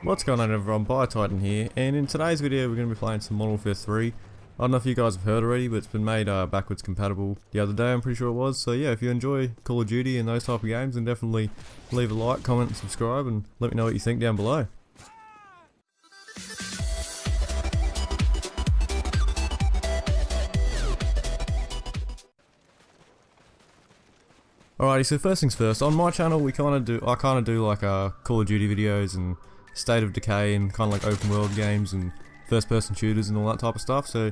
What's going on everyone, Titan here, and in today's video we're going to be playing some Modern Warfare 3. I don't know if you guys have heard already, but it's been made backwards compatible the other day, I'm pretty sure it was. So yeah, if you enjoy Call of Duty and those type of games, then definitely leave a like, comment and subscribe, and let me know what you think down below. Alrighty, so first things first, on my channel I kind of do like Call of Duty videos and State of Decay and kind of like open world games and first person shooters and all that type of stuff. So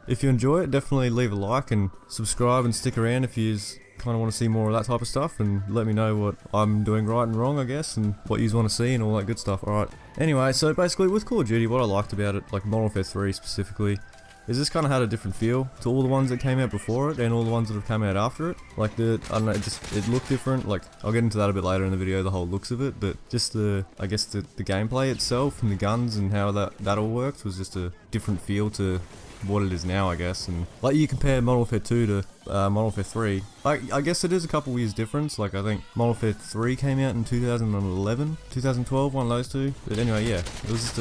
if you enjoy it, definitely leave a like and subscribe and stick around if you kind of want to see more of that type of stuff, and let me know what I'm doing right and wrong, I guess, and what you want to see and all that good stuff. Alright, anyway, so basically with Call of Duty, what I liked about it, like Modern Warfare 3 specifically, is this kind of had a different feel to all the ones that came out before it and all the ones that have come out after it. Like I don't know, it looked different. Like I'll get into that a bit later in the video, the whole looks of it, but just I guess the gameplay itself and the guns and how that all worked was just a different feel to what it is now, I guess. And like you compare Modern Warfare 2 to Modern Warfare 3, I guess it is a couple years difference. Like I think Modern Warfare 3 came out in 2011, 2012, one of those two. But anyway, yeah, it was just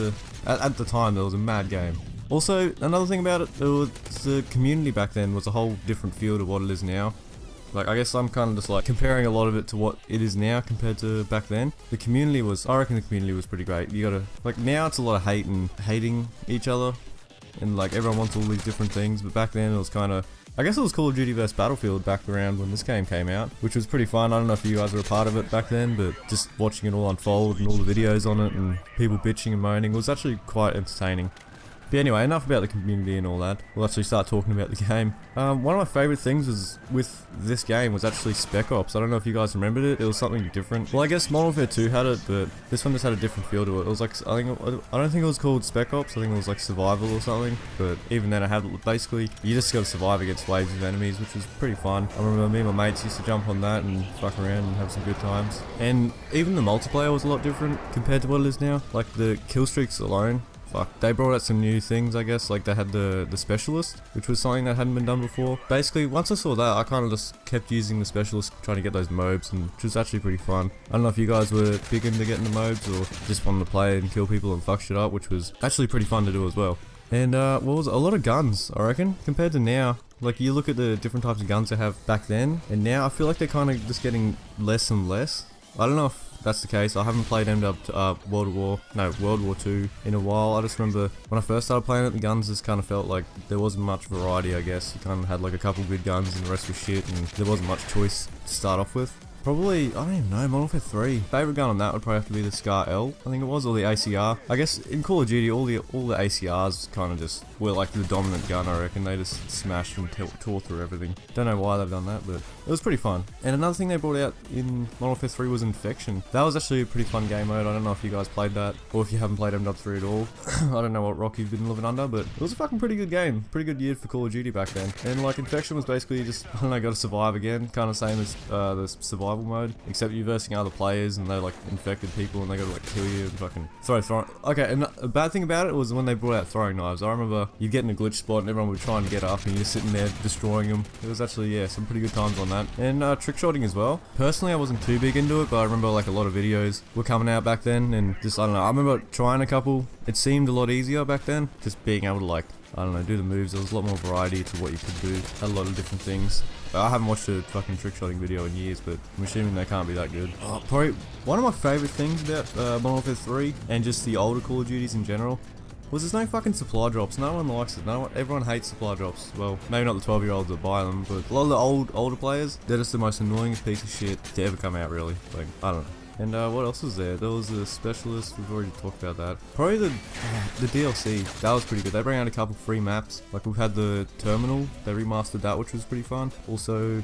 at the time it was a mad game. Also, another thing about it, the community back then was a whole different feel to what it is now. Like, I guess I'm kind of just like comparing a lot of it to what it is now compared to back then. I reckon the community was pretty great. You gotta, like now it's a lot of hate and hating each other. And like everyone wants all these different things, but back then it was kind of, I guess it was Call of Duty vs Battlefield back around when this game came out, which was pretty fun. I don't know if you guys were a part of it back then, but just watching it all unfold and all the videos on it and people bitching and moaning was actually quite entertaining. But anyway, enough about the community and all that. We'll actually start talking about the game. One of my favourite things was with this game was actually Spec Ops. I don't know if you guys remembered it. It was something different. Well, I guess Modern Warfare 2 had it, but this one just had a different feel to it. It was like, I don't think it was called Spec Ops. I think it was like Survival or something. But even then, it had basically you just got to survive against waves of enemies, which was pretty fun. I remember me and my mates used to jump on that and fuck around and have some good times. And even the multiplayer was a lot different compared to what it is now. Like the kill streaks alone. Fuck, they brought out some new things, I guess. Like they had the specialist, which was something that hadn't been done before. Basically, once I saw that, I kind of just kept using the specialist, trying to get those mobs, and which was actually pretty fun. I don't know if you guys were big into getting the mobs or just wanted to play and kill people and fuck shit up, which was actually pretty fun to do as well. And what was it? A lot of guns, I reckon, compared to now. Like you look at the different types of guns they have back then, and now I feel like they're kind of just getting less and less. I don't know if that's the case. I haven't played World War II in a while. I just remember when I first started playing it, the guns just kind of felt like there wasn't much variety, I guess. You kind of had like a couple good guns and the rest was shit, and there wasn't much choice to start off with. Probably, I don't even know, Modern Warfare 3. Favorite gun on that would probably have to be the Scar L, I think it was, or the ACR. I guess in Call of Duty, all the ACRs kind of just were like the dominant gun, I reckon. They just smashed and tore through everything. Don't know why they've done that, but it was pretty fun. And another thing they brought out in Modern Warfare 3 was Infection. That was actually a pretty fun game mode. I don't know if you guys played that, or if you haven't played Mw3 at all. I don't know what rock you've been living under, but it was a fucking pretty good game. Pretty good year for Call of Duty back then. And like Infection was basically just, I don't know, gotta survive again. Kind of same as the survival mode, except you're versing other players and they're like infected people and they gotta like kill you and fucking throw. Okay, and a bad thing about it was when they brought out throwing knives. I remember you'd get in a glitch spot and everyone would try and get up and you're just sitting there destroying them. It was actually, yeah, some pretty good times on that. And trick shotting as well. Personally, I wasn't too big into it, but I remember like a lot of videos were coming out back then, and just, I don't know, I remember trying a couple. It seemed a lot easier back then, just being able to like, I don't know, do the moves. There was a lot more variety to what you could do. Had a lot of different things. I haven't watched a fucking trick shotting video in years, but I'm assuming they can't be that good. Probably one of my favourite things about Modern Warfare 3 and just the older Call of Duties in general was there's no fucking supply drops. No one likes it. Everyone hates supply drops. Well, maybe not the 12-year-olds that buy them, but a lot of the older players, they're just the most annoyingest piece of shit to ever come out, really. Like, I don't know. And what else was there? There was a specialist, we've already talked about that. Probably the DLC, that was pretty good. They bring out a couple free maps. Like we've had the Terminal, they remastered that, which was pretty fun. Also,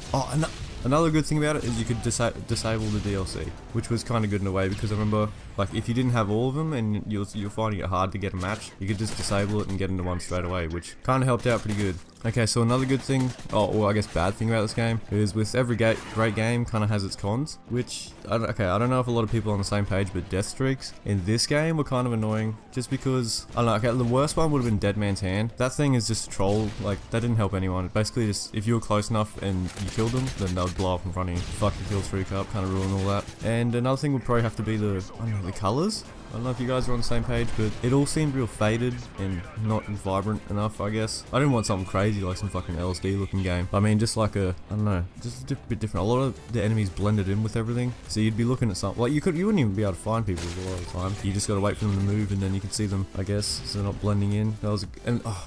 another good thing about it is you could disable the DLC, which was kind of good in a way, because I remember like if you didn't have all of them and you're finding it hard to get a match, you could just disable it and get into one straight away, which kind of helped out pretty good. Okay, so another good thing, or I guess bad thing about this game, is with every great game kind of has its cons, which, I don't know if a lot of people are on the same page, but death streaks in this game were kind of annoying, just because, I don't know, okay, the worst one would have been Dead Man's Hand. That thing is just a troll, like, that didn't help anyone. It basically just, if you were close enough and you killed them, then they would blow up in front of you. Fucking kill streak up, kind of ruin all that. And another thing would probably have to be the, I don't know, the colours. I don't know if you guys are on the same page, but it all seemed real faded and not vibrant enough, I guess. I didn't want something crazy like some fucking LSD looking game. I mean, just like a, I don't know, just a bit different. A lot of the enemies blended in with everything, so you'd be looking at something, like you wouldn't even be able to find people a lot of the time. You just gotta wait for them to move and then you can see them, I guess, so they're not blending in.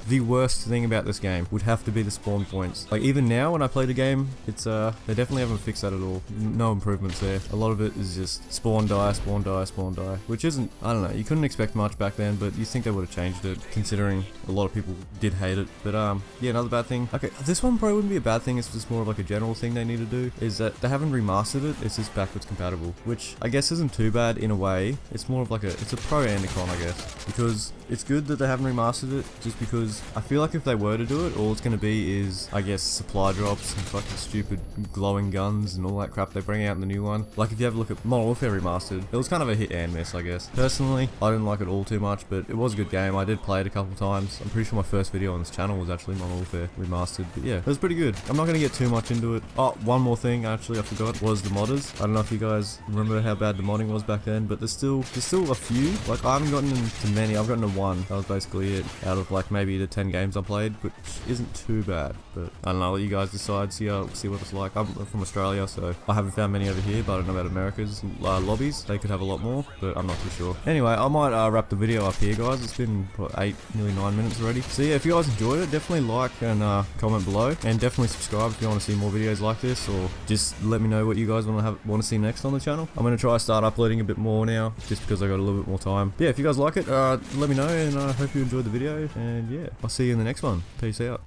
The worst thing about this game would have to be the spawn points. Like even now when I play the game, it's they definitely haven't fixed that at all. No improvements there. A lot of it is just spawn, die, spawn, die, spawn, die, which isn't, I don't know, you couldn't expect much back then, but you think they would have changed it, considering a lot of people did hate it. But yeah, another bad thing. Okay, this one probably wouldn't be a bad thing, it's just more of like a general thing they need to do, is that they haven't remastered it, it's just backwards compatible, which I guess isn't too bad in a way. It's more of like it's a pro and a con, I guess, because it's good that they haven't remastered it, just because I feel like if they were to do it, all it's going to be is, I guess, supply drops and fucking stupid glowing guns and all that crap they bring out in the new one. Like if you have a look at Modern Warfare Remastered, it was kind of a hit and miss, I guess. Personally, I didn't like it all too much, but it was a good game. I did play it a couple times. I'm pretty sure my first video on this channel was actually Modern Warfare Remastered, but yeah, it was pretty good. I'm not going to get too much into it. Oh, one more thing actually I forgot was the modders. I don't know if you guys remember how bad the modding was back then, but there's still a few. Like I haven't gotten into many. I've gotten to one. That was basically it out of like maybe the 10 games I played, which isn't too bad. But I don't know. I'll let you guys decide. See what it's like. I'm from Australia, so I haven't found many over here, but I don't know about America's lobbies. They could have a lot more, but I'm not too sure. Anyway, I might wrap the video up here, guys. It's been what, nearly 9 minutes already. So yeah, if you guys enjoyed it, definitely like and comment below, and definitely subscribe if you want to see more videos like this, or just let me know what you guys want to see next on the channel. I'm gonna try to start uploading a bit more now, just because I got a little bit more time. But yeah, if you guys like it, let me know, and I hope you enjoyed the video. And yeah, I'll see you in the next one. Peace out.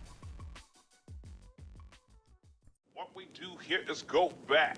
What we do here is go back.